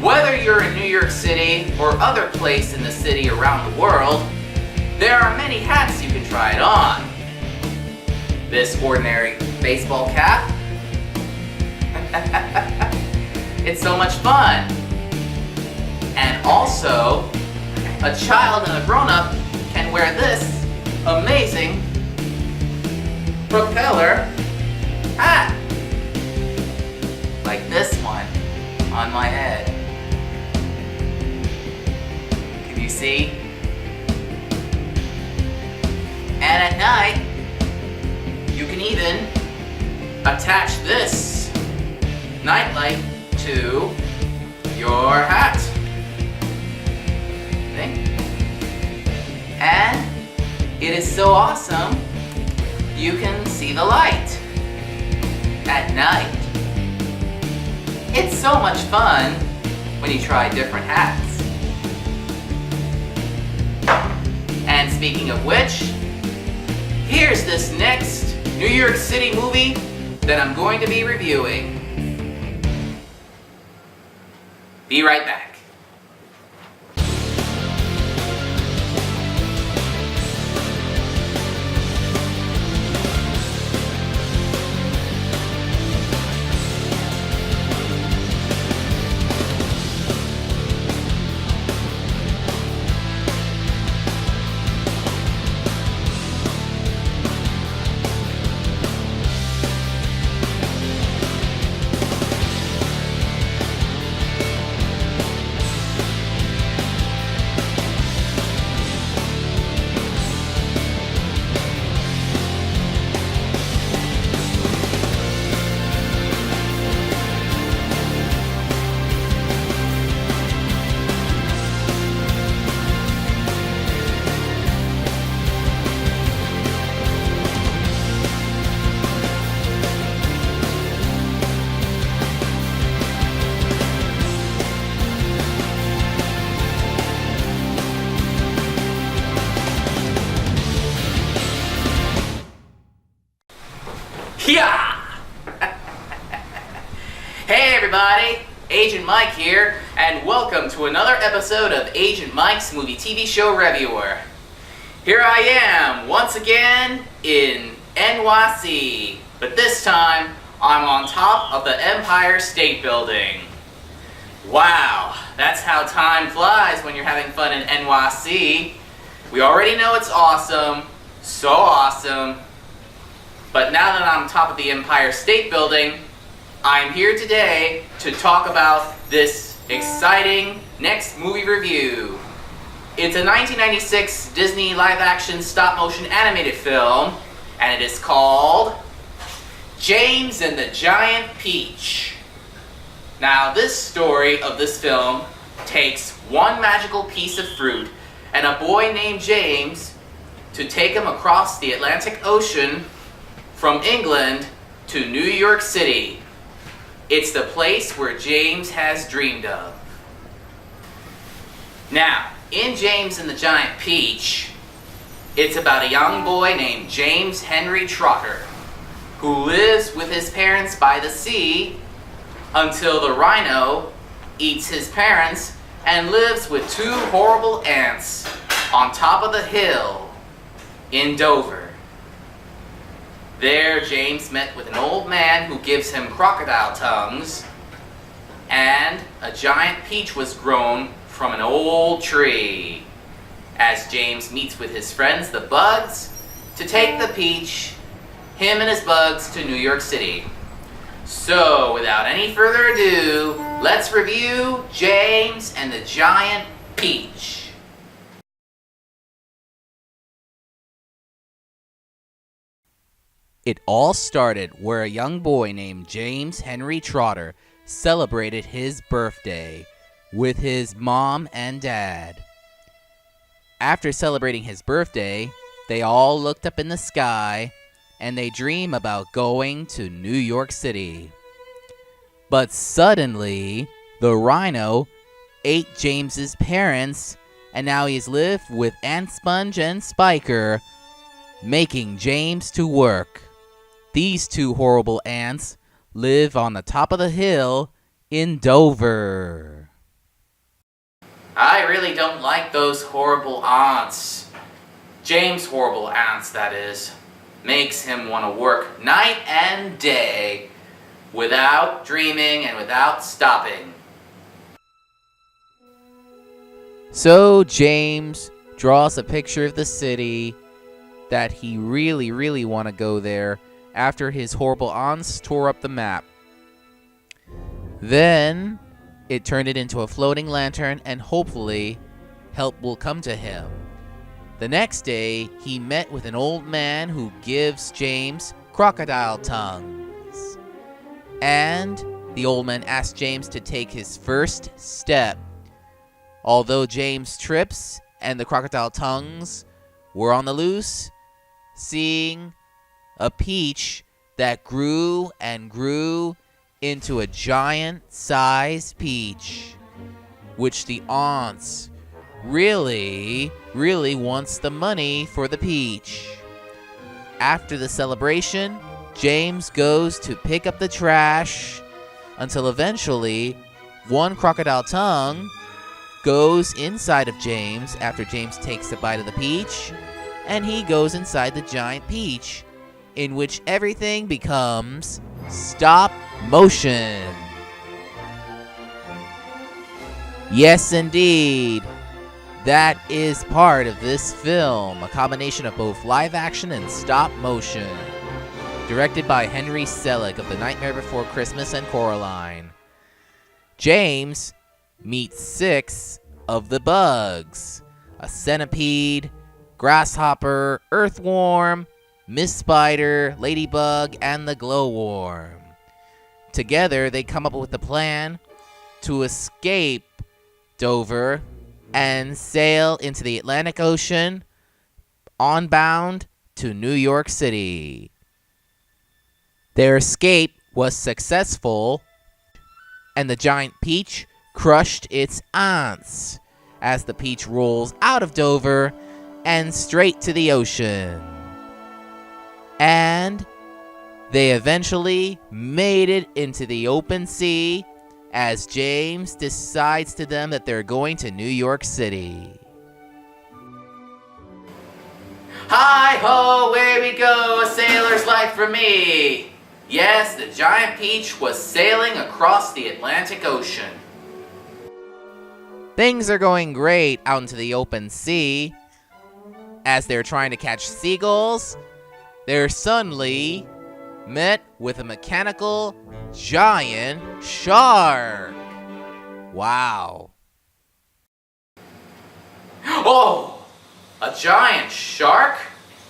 Whether you're in New York City or other place in the city around the world, there are many hats you can try it on. This ordinary baseball cap. It's so much fun. And also, a child and a grown-up can wear this amazing propeller hat. Like this one on my head. Can you see? And at night, you can even attach this nightlight to your hat. See? And it is so awesome, you can see the light at night. It's so much fun when you try different hats. And speaking of which, here's this next New York City movie that I'm going to be reviewing. Be right back. Yeah! Hey everybody, Agent Mike here, and welcome to another episode of Agent Mike's Movie TV Show Revewer. Here I am, once again, in NYC, but this time, I'm on top of the Empire State Building. Wow, that's how time flies when you're having fun in NYC. We already know it's awesome, so awesome. But now that I'm on top of the Empire State Building, I'm here today to talk about this exciting next movie review. It's a 1996 Disney live-action stop-motion animated film, and it is called James and the Giant Peach. Now, this story of this film takes one magical piece of fruit and a boy named James to take him across the Atlantic Ocean from England to New York City. It's the place where James has dreamed of. Now, in James and the Giant Peach, it's about a young boy named James Henry Trotter, who lives with his parents by the sea until the rhino eats his parents and lives with two horrible aunts on top of the hill in Dover. There, James met with an old man who gives him crocodile tongues, and a giant peach was grown from an old tree. As James meets with his friends, the bugs, to take the peach, him and his bugs, to New York City. So, without any further ado, let's review James and the Giant Peach. It all started where a young boy named James Henry Trotter celebrated his birthday with his mom and dad. After celebrating his birthday, they all looked up in the sky and they dream about going to New York City. But suddenly, the rhino ate James's parents, and now he's lived with Aunt Sponge and Spiker, making James to work. These two horrible ants live on the top of the hill in Dover. really don't like those horrible aunts. James' horrible aunts, that is. Makes him want to work night and day without dreaming and without stopping. So James draws a picture of the city that he really want to go there after his horrible aunts tore up the map. Then it turned it into a floating lantern, and hopefully help will come to him. The next day, he met with an old man who gives James crocodile tongues. And the old man asked James to take his first step. Although James trips and the crocodile tongues were on the loose, seeing a peach that grew and grew into a giant-sized peach, which the aunts really wants the money for the peach. After the celebration, James goes to pick up the trash until eventually one crocodile tongue goes inside of James after James takes a bite of the peach, and he goes inside the giant peach, in which everything becomes stop motion. Yes, indeed. That is part of this film, a combination of both live action and stop motion. Directed by Henry Selick of The Nightmare Before Christmas and Coraline. James meets 6 of the bugs: a centipede, grasshopper, earthworm, Miss Spider, ladybug, and the glowworm. Together, they come up with a plan to escape Dover and sail into the Atlantic Ocean, onbound to New York City. Their escape was successful, and the giant peach crushed its aunts as the peach rolls out of Dover and straight to the ocean. And they eventually made it into the open sea as James decides to them that they're going to New York City. Hi-ho, away we go, a sailor's life for me. Yes, the giant peach was sailing across the Atlantic Ocean. Things are going great out into the open sea. As they're trying to catch seagulls, they're suddenly met with a mechanical giant shark. Wow. Oh, a giant shark?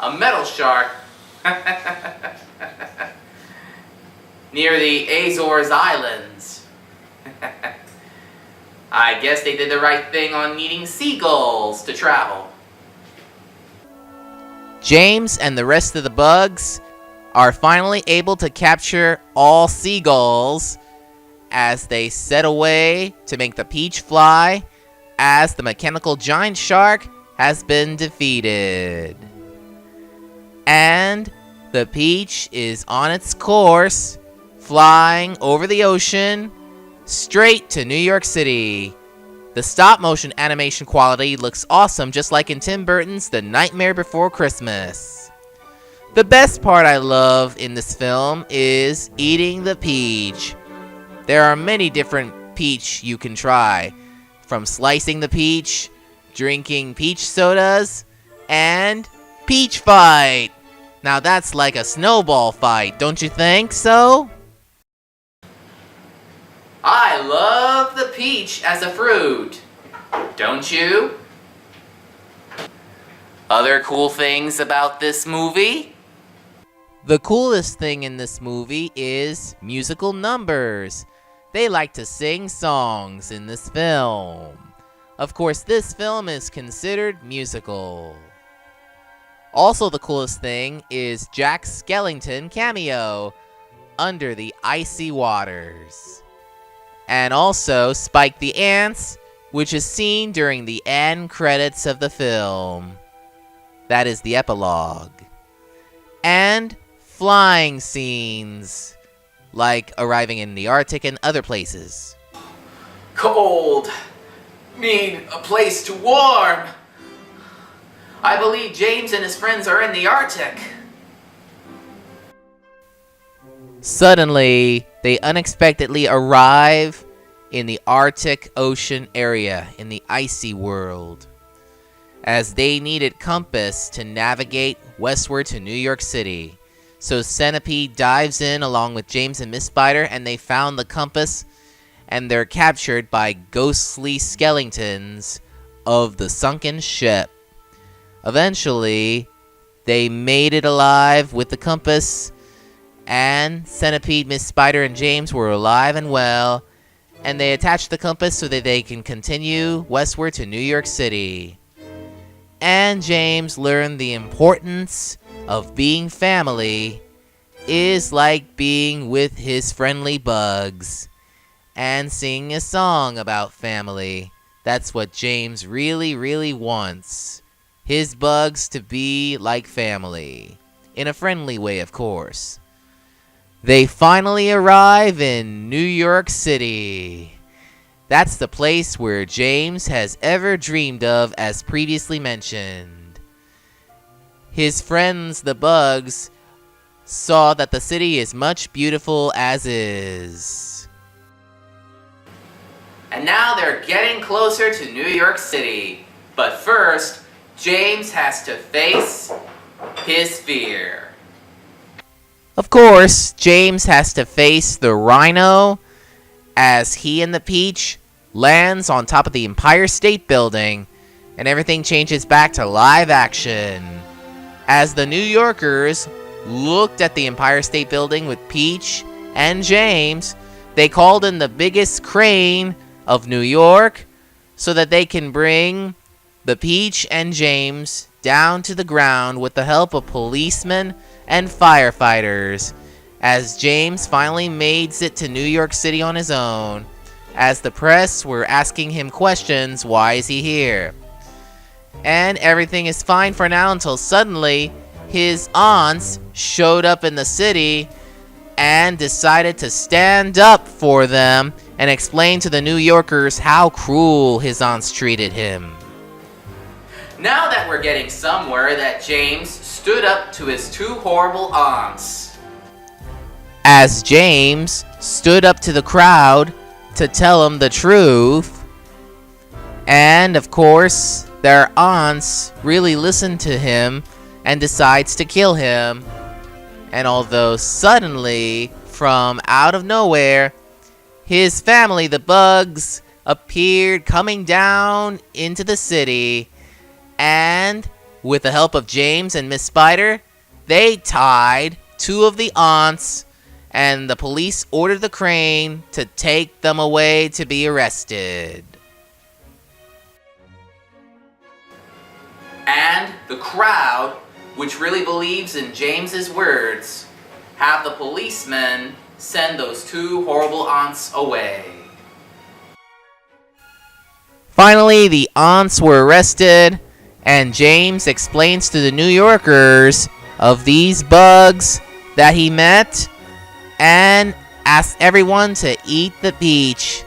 A metal shark? Near the Azores Islands. I guess they did the right thing on needing seagulls to travel. James and the rest of the bugs are finally able to capture all seagulls as they set away to make the peach fly, as the mechanical giant shark has been defeated. And the peach is on its course, flying over the ocean, straight to New York City. The stop-motion animation quality looks awesome, just like in Tim Burton's The Nightmare Before Christmas. The best part I love in this film is eating the peach. There are many different peach you can try, from slicing the peach, drinking peach sodas, and peach fight. Now that's like a snowball fight, don't you think so? I love the peach as a fruit. Don't you? Other cool things about this movie? The coolest thing in this movie is musical numbers. They like to sing songs in this film. Of course, this film is considered musical. Also, the coolest thing is Jack Skellington cameo, Under the Icy Waters. And also Spike the Ants, which is seen during the end credits of the film. That is the epilogue. And flying scenes, like arriving in the Arctic and other places. Cold. need a place to warm. I believe James and his friends are in the Arctic. Suddenly, they unexpectedly arrive in the Arctic Ocean area in the icy world, as they needed compass to navigate westward to New York City. So Centipede dives in along with James and Miss Spider, and they found the compass, and they're captured by ghostly skeletons of the sunken ship. Eventually, they made it alive with the compass, and Centipede, Miss Spider, and James were alive and well, and they attached the compass so that they can continue westward to New York City. And James learned the importance of being family is like being with his friendly bugs and singing a song about family. That's what James really, really wants. His bugs to be like family. In a friendly way, of course. They finally arrive in New York City. That's the place where James has ever dreamed of, as previously mentioned. His friends, the bugs, saw that the city is much beautiful as is. And now they're getting closer to New York City. But first, James has to face his fear. Of course, James has to face the rhino as he and the Peach lands on top of the Empire State Building, and everything changes back to live action. As the New Yorkers looked at the Empire State Building with Peach and James, they called in the biggest crane of New York so that they can bring the Peach and James down to the ground with the help of policemen and firefighters, as James finally makes it to New York City on his own, as the press were asking him questions, why is he here? And everything is fine for now until suddenly his aunts showed up in the city and decided to stand up for them and explain to the New Yorkers how cruel his aunts treated him. Now that we're getting somewhere, that James stood up to his two horrible aunts. As James stood up to the crowd to tell them the truth, and of course, their aunts really listened to him and decides to kill him. And although suddenly, from out of nowhere, his family, the Bugs, appeared coming down into the city, and with the help of James and Miss Spider, they tied two of the aunts, and the police ordered the crane to take them away to be arrested. And the crowd, which really believes in James's words, have the policemen send those two horrible aunts away. Finally, the aunts were arrested, and James explains to the New Yorkers of these bugs that he met and asks everyone to eat the peach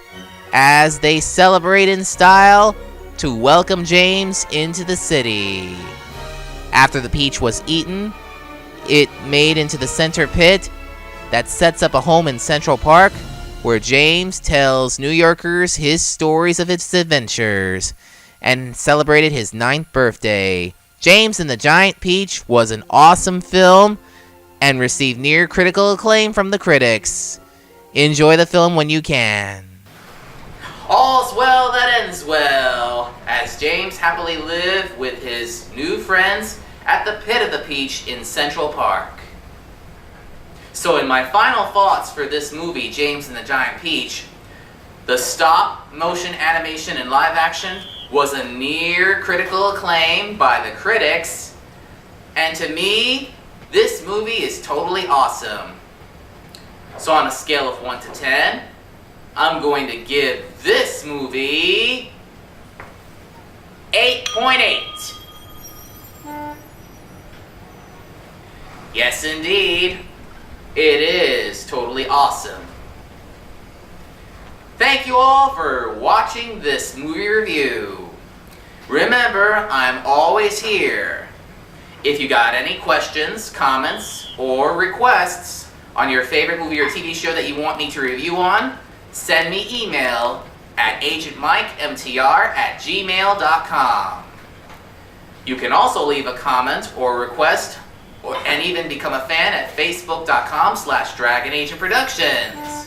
as they celebrate in style to welcome James into the city. After the peach was eaten, it made into the center pit that sets up a home in Central Park where James tells New Yorkers his stories of his adventures and celebrated his 9th birthday. James and the Giant Peach was an awesome film and received near critical acclaim from the critics. Enjoy the film when you can. All's well that ends well, as James happily lived with his new friends at the Pit of the Peach in Central Park. So in my final thoughts for this movie, James and the Giant Peach, the stop motion animation and live action was a near critical acclaim by the critics, and to me, this movie is totally awesome. So on a scale of 1 to 10, I'm going to give this movie 8.8. Yes, indeed, it is totally awesome. Thank you all for watching watching this movie review. Remember, I'm always here. If you got any questions, comments, or requests on your favorite movie or TV show that you want me to review on, send me email at agentmikemtr@gmail.com. You can also leave a comment or request and even become a fan at facebook.com/DragonAgentProductions.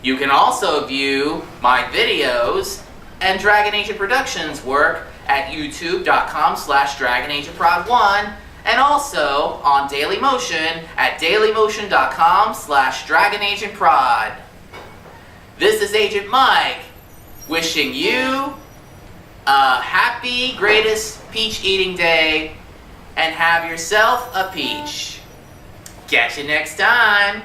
You can also view my videos and Dragon Agent Productions work at youtube.com/DragonAgentProd1 and also on Dailymotion at dailymotion.com/DragonAgentProd. This is Agent Mike wishing you a happy greatest peach eating day and have yourself a peach. Catch you next time.